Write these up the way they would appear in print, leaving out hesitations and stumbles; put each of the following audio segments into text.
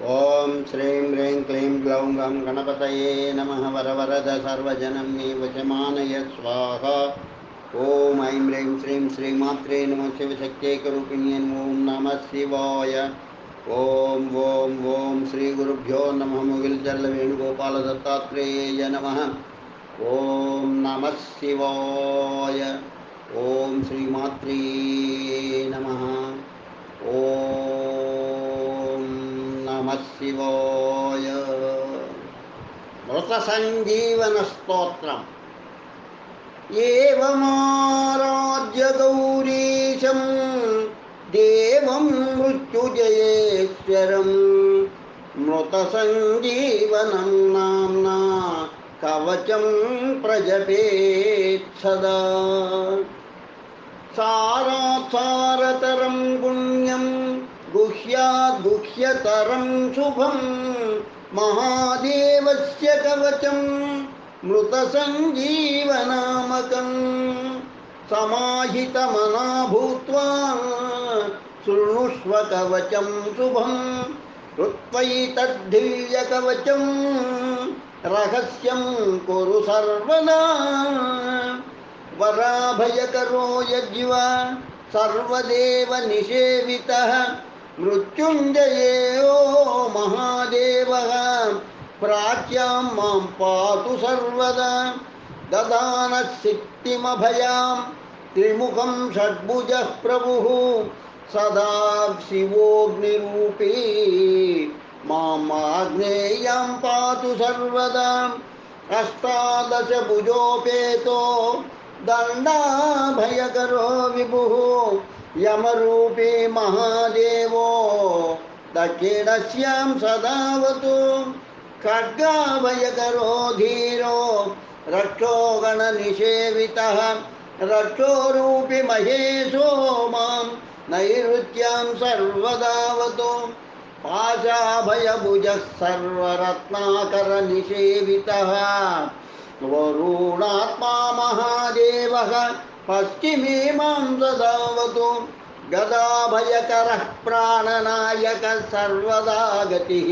ओम श्रीं ह्रीं क्लीं ग्लौं गं गणपतये नमः वरवरद सर्वजनं मे वशमानय स्वाहा। ओम ऐं ह्रीं श्रीं श्रीमात्रे नमः शिवशक्त्यैकरूपिण्ये ओम नमः शिवाय। ओम ओम ओम श्री गुरुभ्यो नमः मुगिलचर्ल वेणुगोपाल दत्तात्रेय नमः। ओम नमः शिवाय। ओम श्रीमात्रे नमः। ओम नमः शिवाय। मृत संजीवन स्तोत्रम्। एवमाराध्य गौरीशं देवं मृत्युजयेश्वरं मृत संजीवनं नाम्ना कवचं प्रजपेत् सदा। सारासारतरं पुण्यं गुह्याद् गुह्यतरं शुभं महादेवस्य कवचं मृतसञ्जीवनामकं समाहितमना भूत्वा शृणुष्व कवचं शुभं हृत्वैतद्दिव्यकवचं रहस्यं कुरु सर्वदा। वराभयकरो यज्व सर्वदेव निषेवितः मृत्युञ्जयो महादेवः प्राच्यां मां पातु सर्वदा। ददानः सिद्धिमभयां त्रिमुखं षड्भुजः प्रभुः सदा शिवोऽग्निरूपी माम् आग्नेयां पातु सर्वदा। अष्टादशभुजोपेतो दण्डाभयकरो विभुः यमरूपी महादेवो दक्षिणस्यां सदावतु। खड्गाभयकरो धीरो रक्षो गणनिषेवितः रक्षोरूपी महेशो मां नैऋत्यां सर्वदावतु। पाशाभयभुजः सर्वरत्नाकरनिषेवितः वरुणात्मा महादेवः पश्चिमे मां सदावतु। गदाभयकरः प्राणनायकः सर्वदा गतिः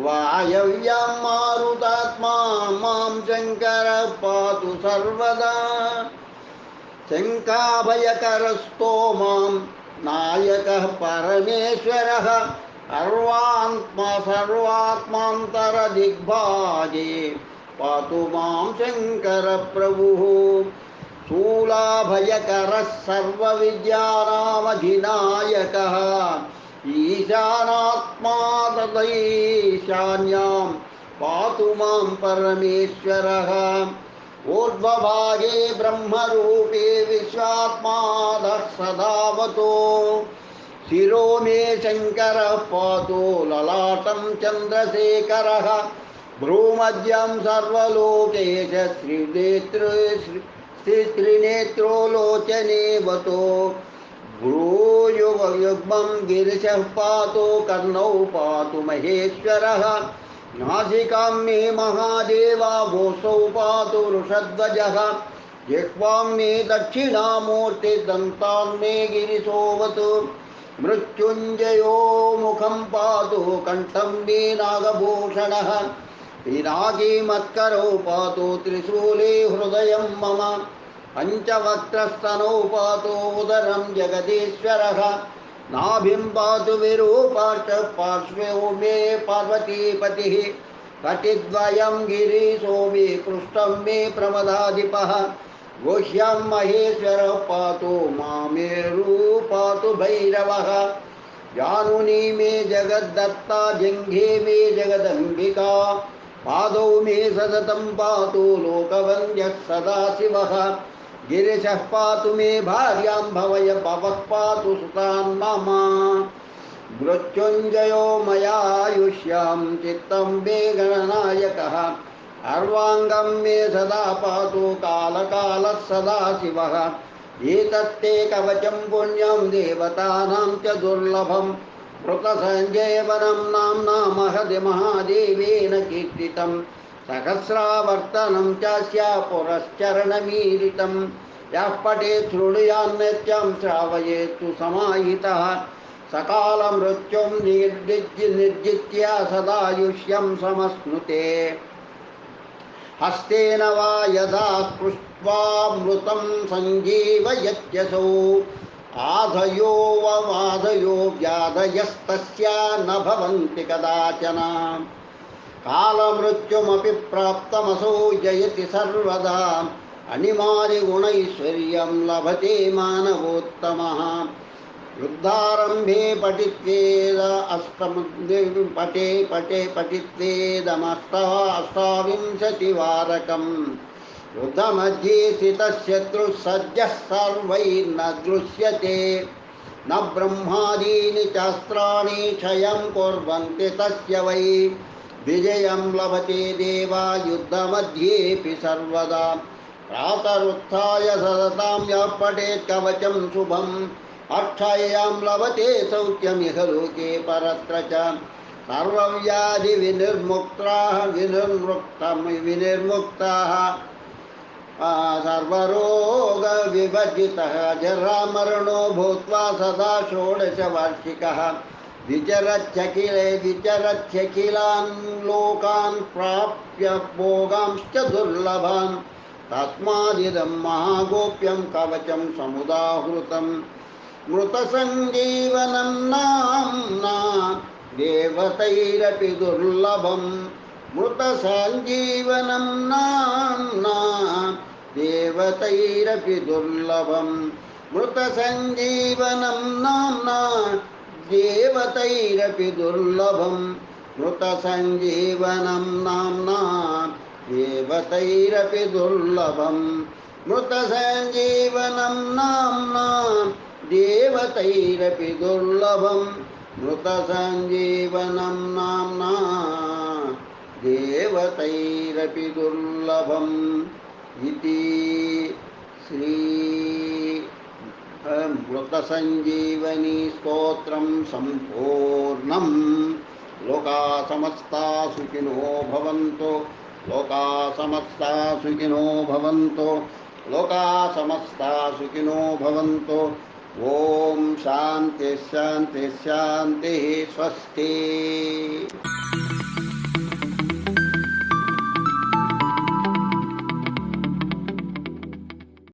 वायव्यां मारुतात्मा मां शङ्करः पातु सर्वदा। शङ्काभयकरस्तो मां नायकः परमेश्वरः सर्वात्मान्तरदिग्भागे पातु मां शङ्करप्रभुः। शूलाभयकरः सर्वविद्यानामधिनायकः ईशानात्मा तदैशान्यां पातु मां परमेश्वरः। ऊर्ध्वभागे ब्रह्मरूपे विश्वात्मादः सदावतो शिरो मे शङ्करः पातु ललाटं चन्द्रशेखरः। भ्रूमध्यं सर्वलोकेश त्रिनेत्रो लोचने वतो भ्रूयुग्मं गिरिशः पातु कर्णौ पातु महेश्वरः। नासिकां मे महादेवा वोसौ पातु वृषध्वजः। जिह्वां मे दक्षिणामूर्तिर्दन्तान् मे गिरिशोऽवतु। मृत्युञ्जयो मुखं पातु कण्ठं मे नागभूषणः। पिनाकी मत्करौ पातु त्रिशूले हृदयं मम। पञ्चवक्त्रस्तनौ पातु उदरं जगदीश्वरः। नाभिं पातु विरूपाक्षः पार्श्वे मे पार्वतीपतिः। कटिद्वयं गिरीशो मे पृष्ठं मे प्रमदाधिपः। गुह्यं महेश्वरः पातु मामेरु पातु भैरवः। जानुनी मे जगद्दत्ता जङ्घे मे जगदम्बिका। पादौ मे सततं पातु लोकवन्द्यः सदाशिवः। गिरिशः पातु मे भार्यां भवय भवः पातु सुतान् मम। मृत्युञ्जयो मयायुष्यां चित्तं मे गणनायकः। अर्वाङ्गं मे सदा पातु कालकालः सदाशिवः। एतत्ते कवचं पुण्यं देवतानां च दुर्लभं मृतसञ्जीवनं नाम्ना महति महादेवेन कीर्तितं। सहस्रावर्तनं चास्य पुरश्चरणमीरितं यः पठेत् शृणुयान्नित्यं श्रावयेत् समाहितः सकालमृत्युं निर्जित्य सदायुष्यं समश्नुते हस्तेन वा यदा स्पृष्ट्वामृतं सञ्जीवयत्यसौ आधयो वमाधयो व्याधयस्तस्य न भवन्ति कदाचन कालमृत्युमपि प्राप्तमसौ जयति सर्वदा अनिमादिगुणैश्वर्यं लभते मानवोत्तमः युद्धारम्भे पठित्वेद पठित्वेदमष्टाविंशतिवारकम् युद्धमध्ये स्थितः शत्रुः सज्जः सर्वैर्न दृश्यते न ब्रह्मादीनि चास्त्राणि क्षयं कुर्वन्ति तस्य वै विजयं लभते देवा युद्धमध्येऽपि सर्वदा प्रातरुत्थाय सततं यः पठेत् कवचं शुभम् अक्षयं लभते सौख्यमिह लोके परत्र च सर्वव्याधिविनिर्मुक्ताः सर्वरोगविवर्जितः जरामरणो भूत्वा सदा षोडशवार्षिकः विचरत्यखिलान् लोकान् प्राप्य भोगांश्च दुर्लभान् तस्मादिदं महागोप्यं कवचं समुदाहृतम् मृतसञ्जीवनं नाम्ना देवतैरपि दुर्लभम् मृतसञ्जीवनं नाम्ना देवतैरपि दुर्लभम् मृतसञ्जीवनं नाम्ना देवतैरपि दुर्लभम् मृतसञ्जीवनं नाम्ना देवतैरपि दुर्लभम् मृतसञ्जीवनं नाम्ना देवतैरपि दुर्लभम् मृतसञ्जीवनं नाम्ना देवतैरपि दुर्लभम् इति श्री मृतसञ्जीवनी स्तोत्रं सम्पूर्णम्। लोका समस्ता सुखिनो भवन्तु। लोका समस्ता सुखिनो भवन्तु। लोका समस्ता सुखिनो भवन्तु। ओम शांति शांति शांति। स्वस्ति।